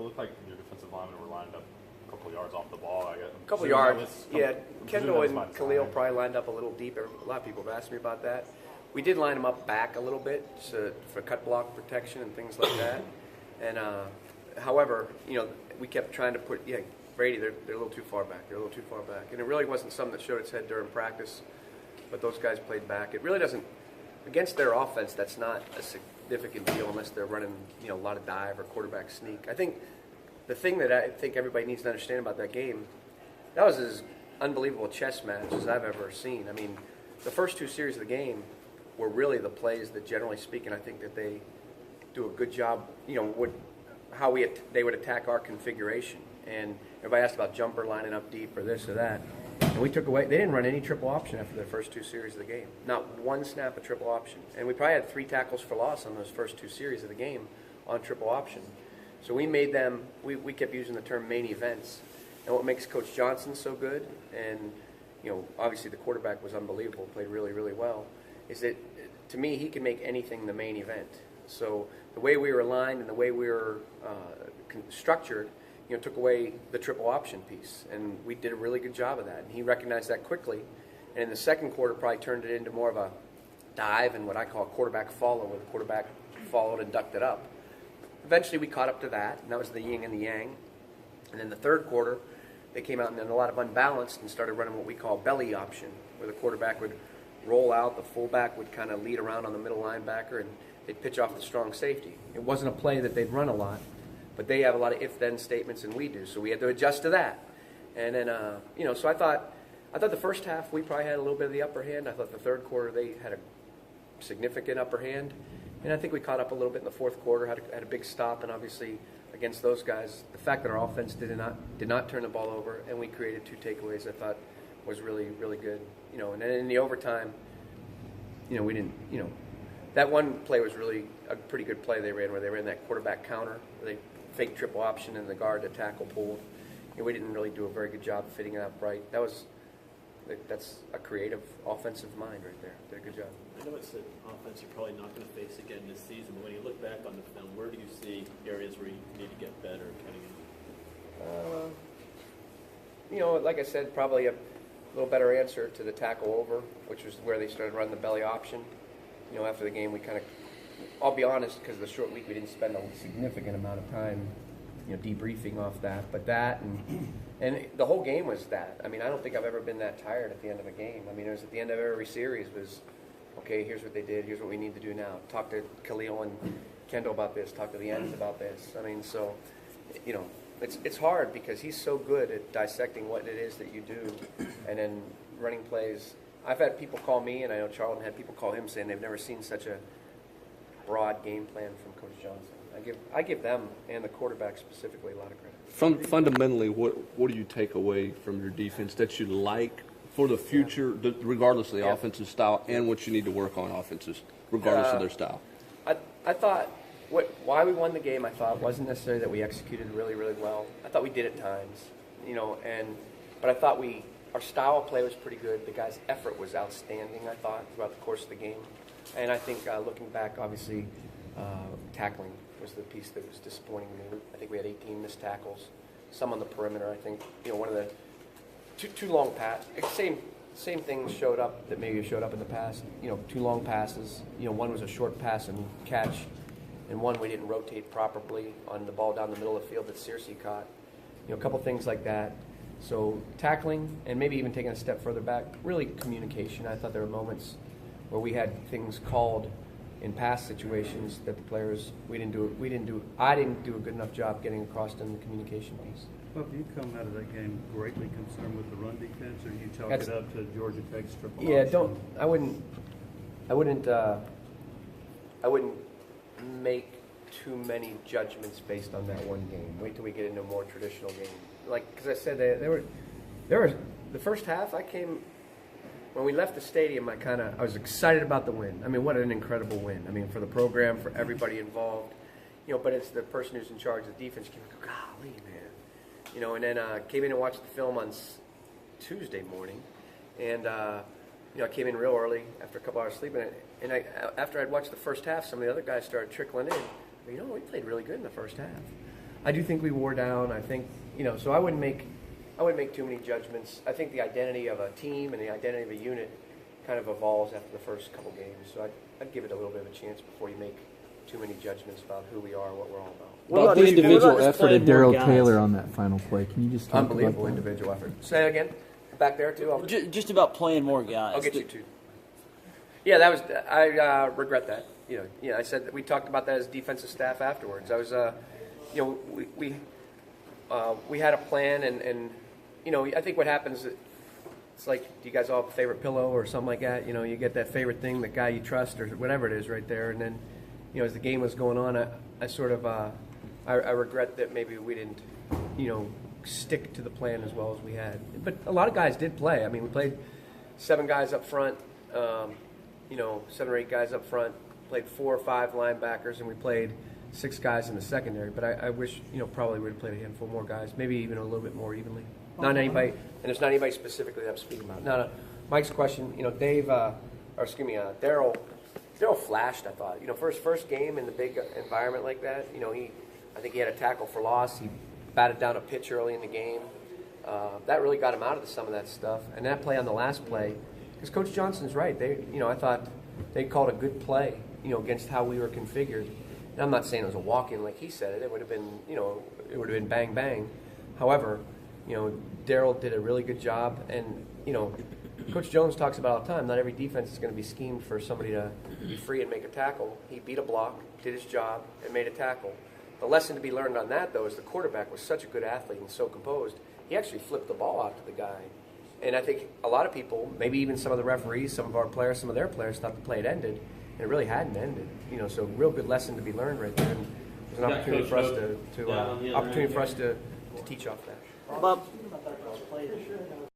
looked like your defensive linemen were lined up a couple of yards off the ball. A couple yards, yeah. Kendall and Khalil probably lined up a little deeper. A lot of people have asked me about that. We did line them up back a little bit for cut block protection and things like that. And however, we kept trying to put Brady. They're a little too far back. They're a little too far back, and it really wasn't something that showed its head during practice. But those guys played back. It really doesn't against their offense. That's not a significant deal unless they're running a lot of dive or quarterback sneak. I think the thing that I think everybody needs to understand about that game, that was as unbelievable a chess match as I've ever seen. I mean, the first two series of the game were really the plays that, generally speaking, I think that they do a good job, how they would attack our configuration. And everybody asked about jumper lining up deep or this or that. And we took away, they didn't run any triple option after the first two series of the game. Not one snap of triple option. And we probably had 3 tackles for loss on those first two series of the game on triple option. So we made them, we kept using the term main events. And what makes Coach Johnson so good, and obviously the quarterback was unbelievable, played really, really well, is that to me he can make anything the main event. So the way we were aligned and the way we were structured, took away the triple option piece, and we did a really good job of that. And he recognized that quickly, and in the second quarter probably turned it into more of a dive and what I call a quarterback follow, where the quarterback followed and ducked it up. Eventually we caught up to that, and that was the yin and the yang. And then the third quarter, they came out and then a lot of unbalanced and started running what we call belly option, where the quarterback would roll out, the fullback would kind of lead around on the middle linebacker, and they'd pitch off the strong safety. It wasn't a play that they'd run a lot, but they have a lot of if-then statements, and we do, so we had to adjust to that. And then, so I thought the first half we probably had a little bit of the upper hand. I thought the third quarter they had a significant upper hand, and I think we caught up a little bit in the fourth quarter, had a big stop, and obviously against those guys, the fact that our offense did not turn the ball over, and we created 2 takeaways, I thought was really, really good. And then in the overtime, we didn't, that one play was really a pretty good play they ran, where they ran that quarterback counter, where they fake triple option and the guard to tackle pulled. We didn't really do a very good job fitting it up right. That's a creative offensive mind right there. Did a good job. I know it's an offense you're probably not going to face again this season, but when you look back on the film, where do you see areas where you need to get better cutting in? Like I said, probably a little better answer to the tackle over, which was where they started running the belly option. After the game, we kind of, I'll be honest, because of the short week, we didn't spend a significant amount of time, debriefing off that. But that and the whole game was that. I mean, I don't think I've ever been that tired at the end of a game. I mean, it was at the end of every series was, okay, here's what they did, here's what we need to do now. Talk to Khalil and Kendall about this, talk to the ends about this. I mean, so, it's hard because he's so good at dissecting what it is that you do and then running plays. I've had people call me, and I know Charlton had people call him saying they've never seen such a broad game plan from Coach Johnson. I give them and the quarterback specifically a lot of credit. Fundamentally, what do you take away from your defense that you like for the future, regardless of the offensive style, and what you need to work on offenses, regardless of their style? I thought why we won the game, I thought, wasn't necessarily that we executed really, really well. I thought we did at times, but I thought our style of play was pretty good. The guys' effort was outstanding, I thought, throughout the course of the game. And I think looking back, obviously, tackling was the piece that was disappointing to me. I think we had 18 missed tackles, some on the perimeter. I think one of the two long pass, same things showed up that maybe showed up in the past. 2 long passes. One was a short pass and catch, and one we didn't rotate properly on the ball down the middle of the field that Searcy caught. A couple things like that. So tackling and maybe even taking a step further back, really communication. I thought there were moments where we had things called in past situations that the players I didn't do a good enough job getting across in the communication piece. Well, do you come out of that game greatly concerned with the run defense, or you chalk it up to Georgia Tech's triple option? I wouldn't make too many judgments based on that one game. Wait till we get into a more traditional game. Because I said, there were the first half. When we left the stadium, I was excited about the win. I mean, what an incredible win! I mean, for the program, for everybody involved. But it's the person who's in charge of the defense. Golly, man. And then came in and watched the film on Tuesday morning, and I came in real early after a couple hours sleep, and after I'd watched the first half, some of the other guys started trickling in. We played really good in the first half. I do think we wore down. I think, so I wouldn't make too many judgments. I think the identity of a team and the identity of a unit kind of evolves after the first couple games. So I'd give it a little bit of a chance before you make too many judgments about who we are, what we're all about. What about the individual effort of Daryl Taylor on that final play? Can you just talk Unbelievable about that? individual effort. Say it again. Back there too. Just about playing more guys. I'll get you two. Yeah, that was. I regret that. I said that we talked about that as defensive staff afterwards. I was, we had a plan, and I think what happens, it's like, do you guys all have a favorite pillow or something like that? You get that favorite thing, the guy you trust or whatever it is right there, and then, as the game was going on, I sort of, I regret that maybe we didn't, stick to the plan as well as we had. But a lot of guys did play. I mean, we played 7 guys up front, 7 or 8 guys up front, played 4 or 5 linebackers, and we played 6 guys in the secondary. But I wish, probably would have played a handful more guys, maybe even a little bit more evenly. Not anybody, and there's not anybody specifically that I'm speaking about. No. Mike's question, Dave, Daryl flashed, I thought. For his first game in the big environment like that, I think he had a tackle for loss. He batted down a pitch early in the game. That really got him out of some of that stuff. And that play on the last play, because Coach Johnson's right. I thought they called a good play, against how we were configured. And I'm not saying it was a walk-in like he said it. It would have been, it would have been bang bang. However, Daryl did a really good job, and Coach Jones talks about all the time. Not every defense is going to be schemed for somebody to be free and make a tackle. He beat a block, did his job, and made a tackle. The lesson to be learned on that, though, is the quarterback was such a good athlete and so composed. He actually flipped the ball out to the guy. And I think a lot of people, maybe even some of the referees, some of our players, some of their players, thought the play had ended, and it really hadn't ended. So real good lesson to be learned right there. And there's an opportunity for us to teach off that. Bob,